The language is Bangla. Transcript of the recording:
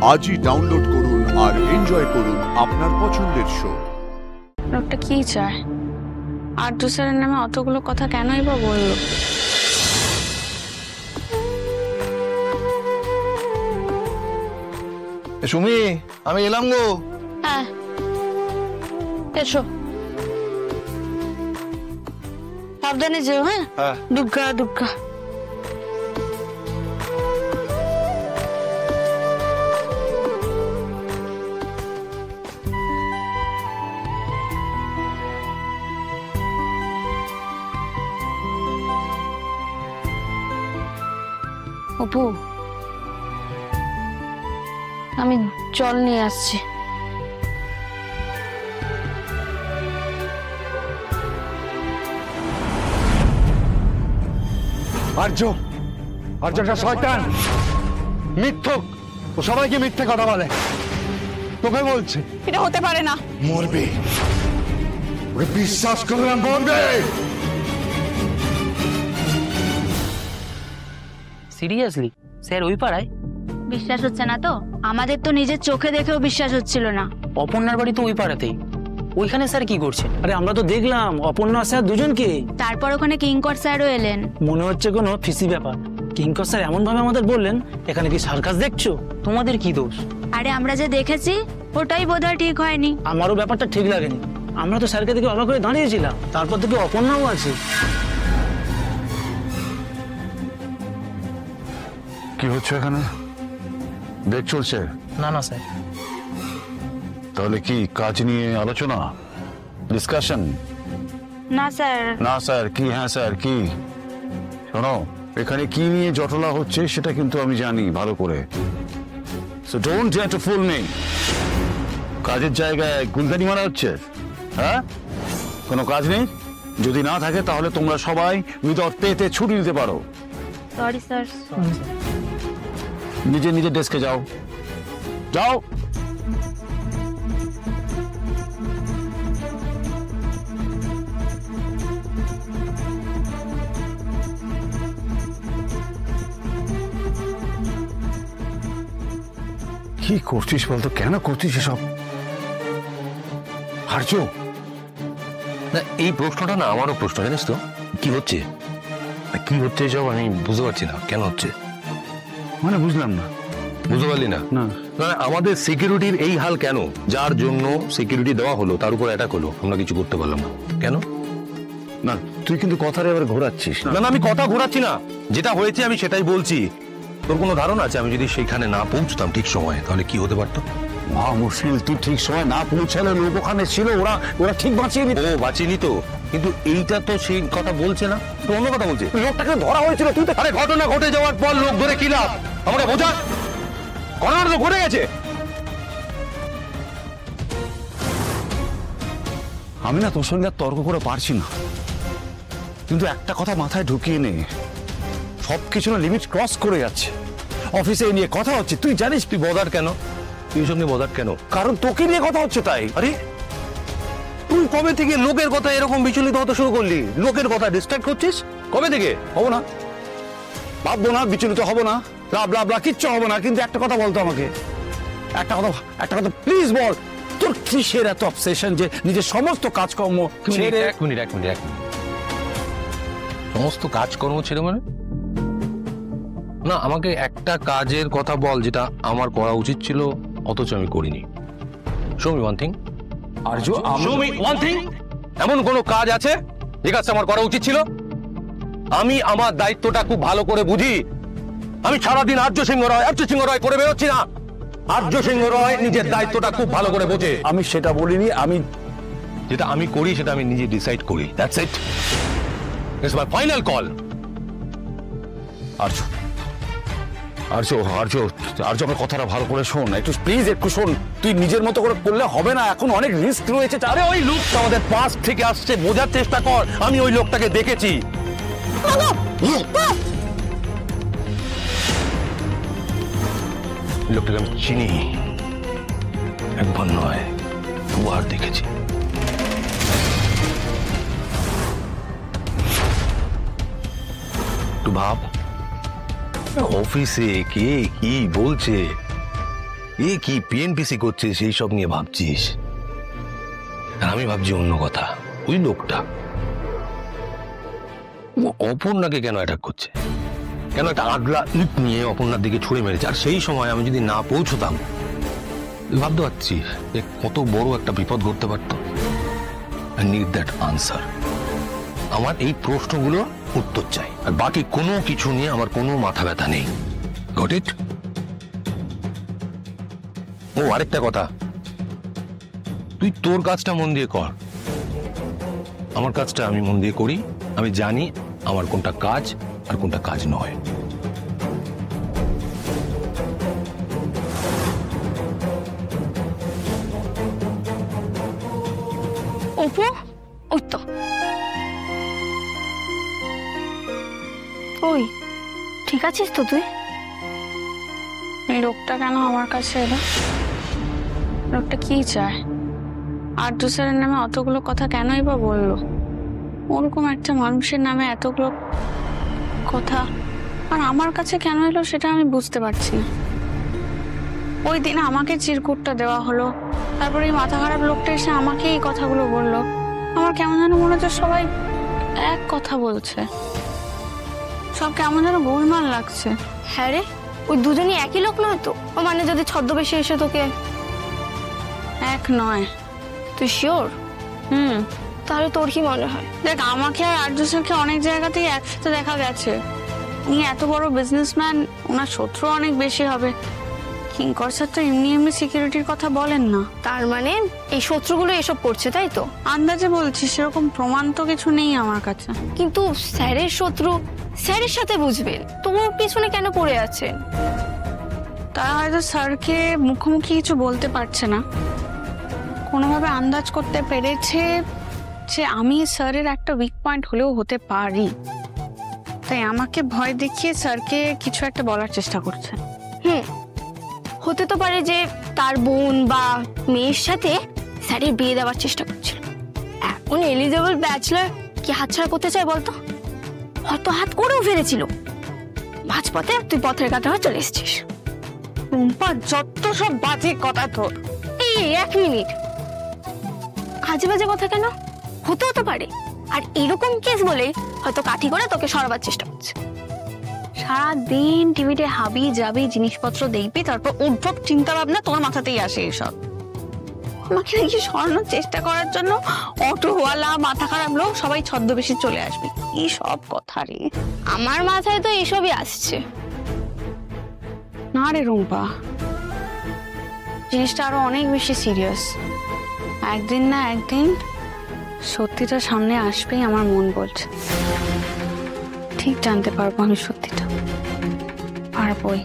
আজই ডাউনলোড করুন আর এনজয় করুন আপনার পছন্দের শো। লোকটা কি চায়? আর্য স্যারের নামে অতগুলো কথা কেনই বা বললো? সুমি, আমি এলাম গো। হ্যাঁ এসো, সাবধানে যেও। হ্যাঁ, দুর্গা দুর্গা। অপু, আমি জল নিয়ে আসছি। আর্য, আর্যটা শয়তান, মিথ্যক। ও সবাইকে মিথ্যে কথা বলে। তোকে বলছে এটা হতে পারে না। মরবে, ওকে বিশ্বাস করলাম, মরবে। সিরিয়াসলি স্যার ওই পাড়ায়? বিশ্বাস হচ্ছে না তো? আমাদের তো নিজের চোখে দেখেও বিশ্বাস হচ্ছিল না। অপর্ণার বাড়ি তো ওই পাড়াতেই, ওইখানে স্যার কি করছেন? আরে আমরা তো দেখলাম অপর্ণা স্যার দুজনকে। তারপর ওখানে কিঙ্কর স্যারও এলেন। মনে হচ্ছে কোনো ফিসি ব্যাপার। কিঙ্কর স্যার এমন ভাবে আমাদের বললেন, এখানে কি সার্কাস দেখছো? তোমাদের কি দোষ? আরে আমরা যে দেখেছি ওটাই বোধহয় ঠিক হয়নি। আমারও ব্যাপারটা ঠিক লাগেনি। আমরা তো স্যারকে দেখে অবাক হয়ে দাঁড়িয়েছিলাম, তারপর থেকে অপর্ণাও আছে। কি হচ্ছে এখানে? বেগ চলছে? না না স্যার। তাহলে কি কাজ নিয়ে আলোচনা, ডিসকাশন? না স্যার। না স্যার কি? হ্যাঁ স্যার কি? শোনো, এখানে কি নিয়ে জটলা হচ্ছে সেটা কিন্তু আমি জানি ভালো করে। So don't try to full me. কাজের জায়গায় গুলদানি মারা হচ্ছে? হ্যাঁ, কোনো কাজ নেই? যদি না থাকে তাহলে তোমরা সবাই উইদাউট পেতে ছুটি নিতে পারো। Sorry sir. নিজের নিজের ডেস্কে যাও, যাও। কি করছিস বলতো? কেন করছিস এসব? আর্য, না এই প্রশ্নটা না আমারও প্রশ্ন, জানিস তো কি হচ্ছে? কি হচ্ছে এসব আমি বুঝতে পারছি না। কেন হচ্ছে মানে বুঝলাম না। বুঝতে পারলি না? না। আমাদের সিকিউরিটির এই হাল কেন? যার জন্য সিকিউরিটি দেওয়া হলো তার উপর অ্যাটাক হলো, আমরা কিছু করতে পারলাম না কেন? না, তুই কিন্তু কথাটা এবার ঘোরাচ্ছিস। না না, আমি কথা ঘোরাচ্ছি না, যেটা হয়েছে আমি সেটাই বলছি। তোর কোনো ধারণা আছে আমি যদি সেইখানে না পৌঁছতাম ঠিক সময়ে তাহলে কি হতে পারতো? মুশকিল, তুই ঠিক সময় না পৌঁছালে লোক ওখানে ছিল, ওরা ঠিক বাঁচিয়ে দিত। ও বাঁচিনি তো, কিন্তু এইটা তো সেই কথা বলছে না, তো অন্য কথা বলছে। লোকটাকে ধরা হয়েছিল, তুই তো। আরে ঘটনা ঘটে যাওয়ার পর লোক ধরে কি লাভ? আমাকে বোঝা, ঘটনা তো ঘটে গেছে। আমি না তোর সঙ্গে আর তর্ক করে পারছি না, কিন্তু একটা কথা মাথায় ঢুকিয়ে নে, সবকিছু না লিমিট ক্রস করে যাচ্ছে। অফিসে নিয়ে কথা হচ্ছে, তুই জানিস। তুই বদার কেন? তুই সব নিয়ে বদার কেন? কারণ তোকে নিয়ে কথা হচ্ছে তাই। আরে তুই কবে থেকে লোকের কথা এরকম বিচলিত হতে শুরু করলি? লোকের কথা ডিস্ট্রাক্ট করছিস কবে থেকে? হবো না, ভাববো না, বিচলিত হবো না, ব্লা কিচ্ছু হবো না। কিন্তু একটা কথা বলতো আমাকে, একটা কথা প্লিজ বল। তোর কিসের এত অবসেশন যে নিজের সমস্ত কাজকর্ম ছেড়ে? এক মিনিট। সমস্ত কাজকর্ম ছেড়ে মানে? না, আমাকে একটা কাজের কথা বল যেটা আমার করা উচিত ছিল অথচ আমি করিনি। Show me one thing. Arya, show me one thing. এমন কোনো কাজ আছে যে কাজটা আমার করা উচিত ছিল? আমি আমার দায়িত্বটা খুব ভালো করে বুঝি। আমি সারাদিন আর্য সিংহ রয় করে বেরোচ্ছি না। আর্য সিংহ রয় নিজের দায়িত্বটা খুব ভালো করে বোঝে। আমি সেটা বলিনি। আমি যেটা আমি করি সেটা আমি নিজে ডিসাইড করি। That's it, it's my final call. Arya, আমার কথাটা ভালো করে শোন একটু, প্লিজ একটু শোন। তুই নিজের মতো করে করলে হবে না, এখন অনেক রিস্ক রয়েছে। আরে ওই লোকটা আমাদের পাশ থেকে আসছে, বোঝার চেষ্টা কর। আমি ওই লোকটাকে দেখেছি। লোকটাকে আমি চিনি, একবার নয় দুবার দেখেছি। একটু ভাব, অফিসে কে কি বলছে, এ কি পিএনপিসি করছিস এই সব নিয়ে ভাবছিস, আর আমি ভাবছি অন্য কথা। ওই লোকটা ও অপর্ণাকে কেন অ্যাটাক করছে, কেন একটা আগলা ইট নিয়ে অপর্ণার দিকে ছুড়ে মেরেছে, আর সেই সময় আমি যদি না পৌঁছতাম, ভাবতে পারছি যে কত বড় একটা বিপদ ঘটতে পারতো। I need that answer. আমার এই প্রশ্নগুলোর উত্তর চাই, আর বাকি কোনো কিছু নিয়ে আমার কোনো মাথা ব্যথা নেই। Got it? ও আরেকটা কথা, তুই তোর কাজটা মন দিয়ে কর, আমার কাজটা আমি মন দিয়ে করি। আমি জানি আমার কোনটা কাজ আর কোনটা কাজ নয়। অপু, ওই তো। ওই, ঠিক আছিস তো তুই? এই লোকটা কেন আমার কাছে এলো? লোকটা কি চায়? আরজু স্যারের নামে অতগুলো কথা কেনই বা বললো? ওরকম একটা মানুষের নামে এতগুলো কথা আর আমার কাছে কেন এলো সেটা আমি বুঝতে পারছি না। ওই দিন আমাকে চিরকুটটা দেওয়া হলো, তারপরে এই মাথা খারাপ লোকটা এসে আমাকে এই কথাগুলো বললো। আমার কেমন যেন মনে হচ্ছে সবাই এক কথা বলছে, সব কেমন যেন গোলমাল লাগছে। হ্যাঁ রে, ওই দুজনই একই লোক নয় তো? ও মানে যদি ছদ্মবেশে এসে তোকে... এক নয়। তুই শিওর? তাহলে তোর কি মনে হয়? দেখ, আমাকে আর আরজু স্যারকে অনেক জায়গাতেই একসাথে দেখা গেছে। উনি এত বড় বিজনেসম্যান, ওনার শত্রু অনেক বেশি হবে। কিঙ্কর স্যার তো এমনি এমনি সিকিউরিটির কথা বলেন না। তার মানে এই শত্রুগুলো এসব করছে, তাই তো? আন্দাজে বলছি, সেরকম প্রমাণ তো কিছু নেই আমার কাছে। কিন্তু স্যারের শত্রু স্যারের সাথে বুঝবেন, তোমার পিছনে কেন পড়ে আছেন? তারা হয়তো স্যারকে মুখোমুখি কিছু বলতে পারছে না, কোনোভাবে আন্দাজ করতে পেরেছে যে আমি স্যারের একটা উইক পয়েন্ট হলেও হতে পারি, তাই আমাকে ভয় দেখিয়ে স্যারকে কিছু একটা বলার চেষ্টা করছে। হতে তো পারে যে তার বোন বা মেয়ের সাথে স্যারের বিয়ে দেওয়ার চেষ্টা করছিল। এখন এলিজেবল ব্যাচলার কি হাতছাড়া করতে চায় বলতো? হয়তো হাত করেও ফেলেছিল, মাঝপথে তুই পথের কাটা হয়ে চলে এসেছিস। রুম্পা, যত সব বাজে কথা তোর। এই 1 মিনিট, আজে বাজে কথা কেন? হতেও তো পারে, আর এরকম কেস বলে হয়তো কাঠি করে তোকে সরাবার চেষ্টা করছে। সারাদিন টিভিতে হাবি যাবি জিনিসপত্র দেখবি, তারপর উদ্ভব চিন্তা ভাবনা তোর মাথাতেই আসে এসব। আমাকে নাকি সরানোর চেষ্টা করার জন্য অটোওয়ালা, মাথা খারাপ লোক সবাই ছদ্মবেশে চলে আসবি, এই সব কথা রে। আমার মাথায় তো এসবই আসছে। না রে রুম্পা, জিনিসটা আরো অনেক বেশি সিরিয়াস। একদিন না একদিন সত্যিটা সামনে আসবেই, আমার মন বলছে। ঠিক জানতে পারবো আমি সত্যিটা, পারবোই।